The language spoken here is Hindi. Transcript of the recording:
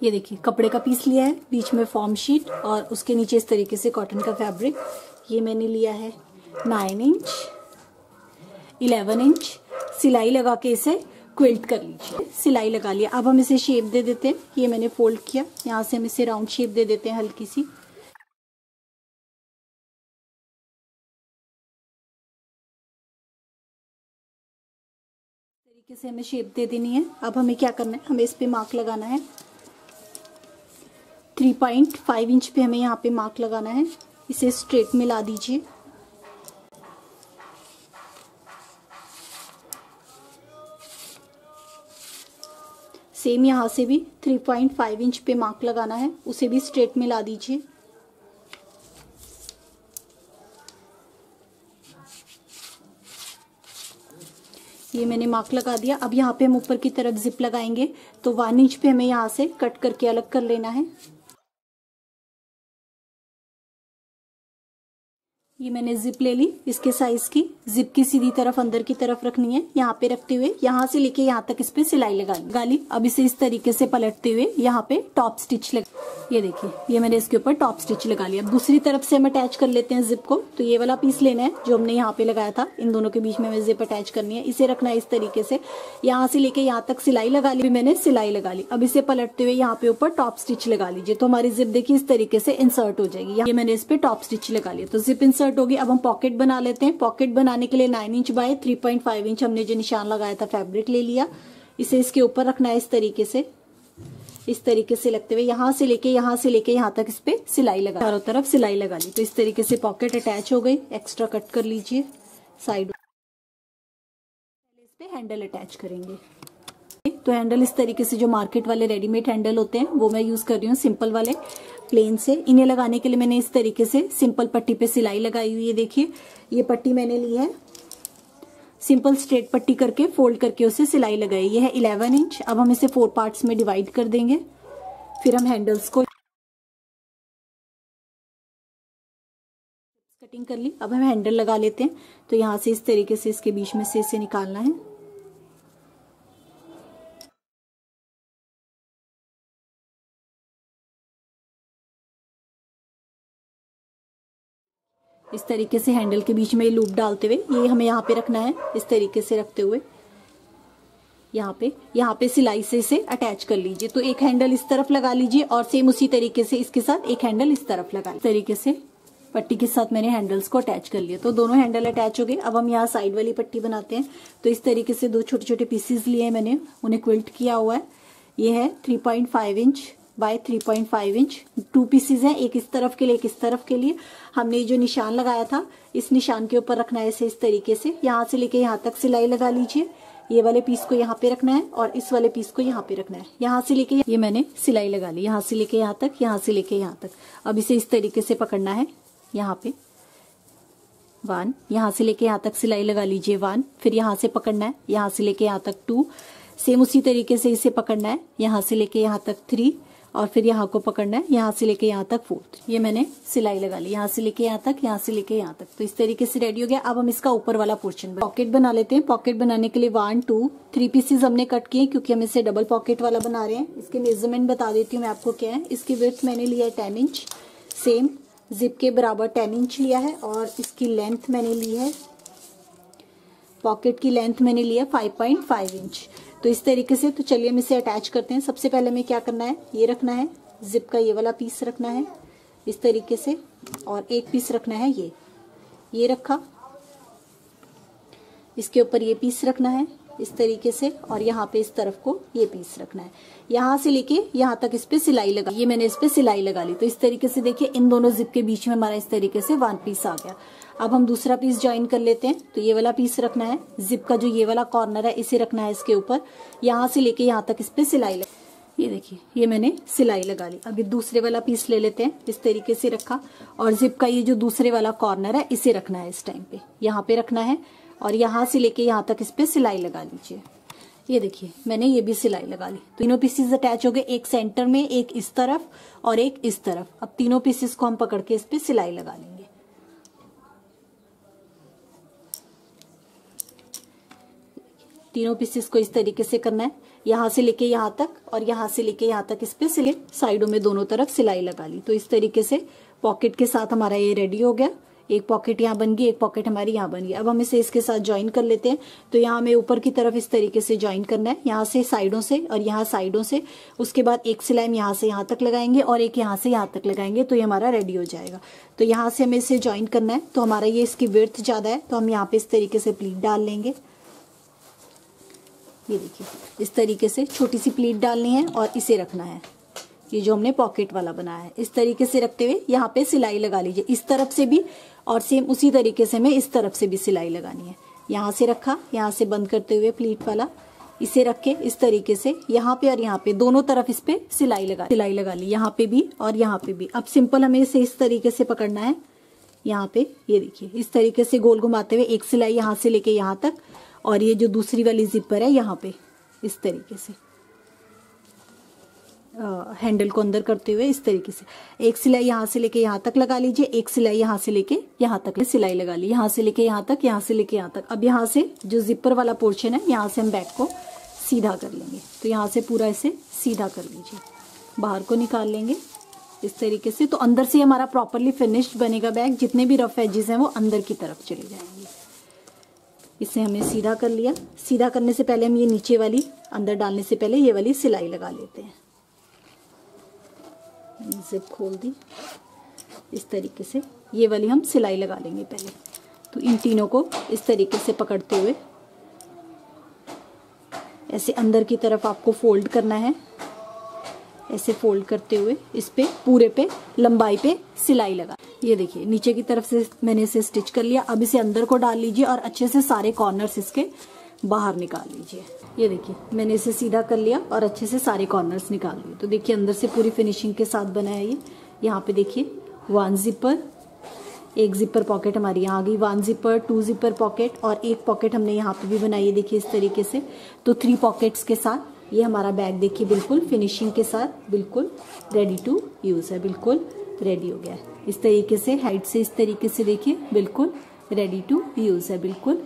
ये देखिए कपड़े का पीस लिया है, बीच में फॉर्म शीट और उसके नीचे इस तरीके से कॉटन का फैब्रिक। ये मैंने लिया है 9 इंच 11 इंच। सिलाई लगा के इसे क्विल्ट कर लीजिए। सिलाई लगा लिया। अब हम इसे शेप दे देते हैं। ये मैंने फोल्ड किया, यहाँ से हम इसे राउंड शेप दे देते हैं हल्की सी। तरीके से हमें शेप दे देनी है। अब हमें क्या करना है, हमें इस पे मार्क लगाना है। 3.5 इंच पे हमें यहाँ पे मार्क लगाना है। इसे स्ट्रेट में ला दीजिए। सेम यहाँ से भी 3.5 इंच पे मार्क लगाना है, उसे भी स्ट्रेट में ला दीजिए। ये मैंने मार्क लगा दिया। अब यहाँ पे हम ऊपर की तरफ जिप लगाएंगे, तो 1 इंच पे हमें यहाँ से कट करके अलग कर लेना है। ये मैंने जिप ले ली, इसके साइज की। जिप की सीधी तरफ अंदर की तरफ रखनी है, यहाँ पे रखते हुए यहाँ से लेके यहाँ तक इस पे सिलाई लगा ली। अब इसे इस तरीके से पलटते हुए यहाँ पे टॉप स्टिच लगा। ये देखिए, ये मैंने इसके ऊपर टॉप स्टिच लगा लिया। अब दूसरी तरफ से हम अटैच कर लेते हैं जिप को। तो ये वाला पीस लेना है जो हमने यहाँ पे लगाया था, इन दोनों के बीच में हमें जिप अटैच करनी है। इसे रखना है इस तरीके से, यहाँ से लेके यहाँ तक सिलाई लगा ली। मैंने सिलाई लगा ली। अब इसे पलटते हुए यहाँ पे ऊपर टॉप स्टिच लगा लीजिए, तो हमारी जिप देखिए इस तरीके से इंसर्ट हो जाएगी। ये मैंने इस पे टॉप स्टिच लगा लिया, तो जिप इंसर्ट होगी। अब हम पॉकेट बना लेते हैं। पॉकेट बनाने के लिए 9 इंच बाय 3.5 इंच हमने जो निशान लगाया था फैब्रिक ले लिया। इसे इसके ऊपर रखना है इस तरीके से, इस तरीके से लगते हुए यहाँ से लेके यहाँ तक इस पे सिलाई लगा, चारों तरफ सिलाई लगा ली। तो इस तरीके से पॉकेट अटैच हो गई। एक्स्ट्रा कट कर लीजिए साइड। इस पे हैंडल अटैच करेंगे। तो हैंडल इस तरीके से, जो मार्केट वाले रेडीमेड हैंडल होते हैं वो मैं यूज कर रही हूँ, सिंपल वाले प्लेन से। इन्हें लगाने के लिए मैंने इस तरीके से सिंपल पट्टी पे सिलाई लगाई हुई है। देखिए ये पट्टी मैंने ली है, सिंपल स्ट्रेट पट्टी करके फोल्ड करके उसे सिलाई लगाई। ये है 11 इंच। अब हम इसे 4 पार्ट्स में डिवाइड कर देंगे। फिर हम हैंडल्स को कटिंग कर ली। अब हम हैंडल लगा लेते हैं। तो यहाँ से इस तरीके से इसके बीच में से इसे निकालना है। इस तरीके से हैंडल के बीच में लूप डालते हुए ये हमें यहाँ पे रखना है, इस तरीके से रखते हुए यहाँ पे सिलाई से इसे अटैच कर लीजिए। तो एक हैंडल इस तरफ लगा लीजिए और सेम उसी तरीके से इसके साथ एक हैंडल इस तरफ लगा। इस तरीके से पट्टी के साथ मैंने हैंडल्स को अटैच कर लिया। तो दोनों हैंडल अटैच हो गए। अब हम यहाँ साइड वाली पट्टी बनाते हैं। तो इस तरीके से 2 छोटे छोटे पीसेस लिए हैं मैंने, उन्हें क्विल्ट किया हुआ है। ये है 3.5 इंच बाय 3.5 इंच। 2 पीसेस हैं, एक इस तरफ के लिए एक इस तरफ के लिए। हमने जो निशान लगाया था इस निशान के ऊपर रखना है इसे इस तरीके से। यहाँ से लेके यहाँ तक सिलाई लगा लीजिए। ये वाले पीस को यहाँ पे रखना है और इस वाले पीस को यहाँ पे रखना है। यहाँ से लेके ये मैंने सिलाई लगा ली, यहाँ से लेके यहाँ तक, यहाँ से लेके यहाँ तक। अब इसे इस तरीके से पकड़ना है। यहाँ पे 1, यहाँ से लेके यहाँ तक सिलाई लगा लीजिए 1। फिर यहाँ से पकड़ना है, यहाँ से लेके यहाँ तक 2। सेम उसी तरीके से इसे पकड़ना है, यहाँ से लेके यहाँ तक 3 और फिर यहाँ को पकड़ना है, यहाँ से लेके यहाँ तक 4। ये मैंने सिलाई लगा ली, यहाँ से लेके यहाँ तक, यहाँ से लेके यहाँ तक। तो इस तरीके से रेडी हो गया। अब हम इसका ऊपर वाला पोर्शन पॉकेट बना लेते हैं। पॉकेट बनाने के लिए 1, 2, 3 पीसेस हमने कट किए क्योंकि हम इसे डबल पॉकेट वाला बना रहे हैं। इसके मेजरमेंट बता देती हूँ मैं आपको क्या है। इसकी विड्थ मैंने लिया है 10 इंच, सेम जिप के बराबर 10 इंच लिया है। और इसकी लेंथ मैंने ली है, पॉकेट की लेंथ मैंने लिया 5.5 इंच। तो इस तरीके से, तो चलिए हम इसे अटैच करते हैं। सबसे पहले हमें क्या करना है, ये रखना है जिप का ये वाला पीस रखना है इस तरीके से, और एक पीस रखना है ये रखा, इसके ऊपर ये पीस रखना है इस तरीके से, और यहाँ पे इस तरफ को ये पीस रखना है। यहाँ से लेके यहाँ तक इस पे सिलाई लगा, ये मैंने इस पे सिलाई लगा ली। तो इस तरीके से देखिए इन दोनों जिप के बीच में हमारा इस तरीके से 1 पीस आ गया। अब हम दूसरा पीस ज्वाइन कर लेते हैं। तो ये वाला पीस रखना है, जिप का जो ये वाला कॉर्नर है इसे रखना है इसके ऊपर, यहाँ से लेके यहाँ तक इस पे सिलाई लगा। ये देखिए ये मैंने सिलाई लगा ली। अब ये दूसरे वाला पीस ले लेते हैं, इस तरीके से रखा, और जिप का ये जो दूसरे वाला कॉर्नर है इसे रखना है इस टाइम पे, यहाँ पे रखना है, और यहाँ से लेके यहाँ तक इस पे सिलाई लगा लीजिए। ये देखिए मैंने ये भी सिलाई लगा ली। तीनों पीसेस अटैच हो गए, एक सेंटर में, एक इस तरफ और एक इस तरफ। अब तीनों पीसेस को हम पकड़ के इस पे सिलाई लगा लेंगे। तीनों पीसेस को इस तरीके से करना है, यहाँ से लेके यहाँ तक और यहाँ से लेके यहाँ तक इस पे सिले साइडों में दोनों तरफ सिलाई लगा ली। तो इस तरीके से पॉकेट के साथ हमारा ये रेडी हो गया। एक पॉकेट यहाँ बन गई, एक पॉकेट हमारी यहाँ बन गई। अब हम इसे इसके साथ ज्वाइन कर लेते हैं। तो यहाँ हमें ऊपर की तरफ इस तरीके से ज्वाइन करना है, यहाँ से साइडों से और यहाँ साइडों से। उसके बाद एक सिलाई हम यहाँ से यहाँ तक लगाएंगे और एक यहाँ से यहाँ तक लगाएंगे, तो ये हमारा रेडी हो जाएगा। तो यहाँ से हमें इसे ज्वाइन करना है। तो हमारा ये इसकी विड्थ ज्यादा है, तो हम यहाँ पे इस तरीके से प्लीट डाल लेंगे। ये देखिए इस तरीके से छोटी सी प्लीट डालनी है और इसे रखना है, ये जो हमने पॉकेट वाला बनाया है। इस तरीके से रखते हुए यहाँ पे सिलाई लगा लीजिए, इस तरफ से भी और सेम उसी तरीके से हमें इस तरफ से भी सिलाई लगानी है। यहाँ से रखा, यहाँ से बंद करते हुए प्लीट वाला इसे रख के इस तरीके से यहाँ पे और यहाँ पे दोनों तरफ इस पे सिलाई लगा ली, यहाँ पे भी और यहाँ पे भी। अब सिंपल हमें इसे इस तरीके से पकड़ना है। यहाँ पे ये देखिए इस तरीके से गोल घुमाते हुए एक सिलाई यहाँ से लेके यहाँ तक, और ये जो दूसरी वाली जिपर है यहाँ पे इस तरीके से हैंडल को अंदर करते हुए इस तरीके से एक सिलाई यहाँ से लेके यहाँ तक लगा लीजिए, एक सिलाई यहाँ से लेके यहाँ तक सिलाई लगा ली, यहाँ से लेके यहाँ तक, यहाँ से लेके यहाँ तक। अब यहाँ से जो जिपर वाला पोर्शन है यहाँ से हम बैक को सीधा कर लेंगे। तो यहाँ से पूरा इसे सीधा कर लीजिए, बाहर को निकाल लेंगे इस तरीके से। तो अंदर से हमारा प्रॉपरली फिनिश्ड बनेगा बैग, जितने भी रफ एजेस हैं वो अंदर की तरफ चले जाएंगे। इसे हमने सीधा कर लिया। सीधा करने से पहले हम ये नीचे वाली अंदर डालने से पहले ये वाली सिलाई लगा लेते हैं। जिप खोल दी इस तरीके से, ये वाली हम सिलाई लगा लेंगे पहले। तो इन तीनों को इस तरीके से पकड़ते हुए ऐसे अंदर की तरफ आपको फोल्ड करना है। ऐसे फोल्ड करते हुए इस पे पूरे पे लंबाई पे सिलाई लगा। ये देखिए नीचे की तरफ से मैंने इसे स्टिच कर लिया। अब इसे अंदर को डाल लीजिए और अच्छे से सारे कॉर्नर्स इसके बाहर निकाल लीजिए। ये देखिए मैंने इसे सीधा कर लिया और अच्छे से सारे कॉर्नर्स निकाल लिए। तो देखिए अंदर से पूरी फिनिशिंग के साथ बना है ये। यहाँ पे देखिए 1 जिपर, एक जिपर पॉकेट हमारी यहाँ आ गई, 1 जिपर, 2 जिपर पॉकेट और एक पॉकेट हमने यहाँ पे भी बनाई है देखिए इस तरीके से। तो 3 पॉकेट्स के साथ ये हमारा बैग देखिए बिल्कुल फिनिशिंग के साथ बिल्कुल रेडी टू यूज है, बिल्कुल रेडी हो गया है। इस तरीके से हाइट से इस तरीके से देखिए बिल्कुल रेडी टू यूज है, बिल्कुल।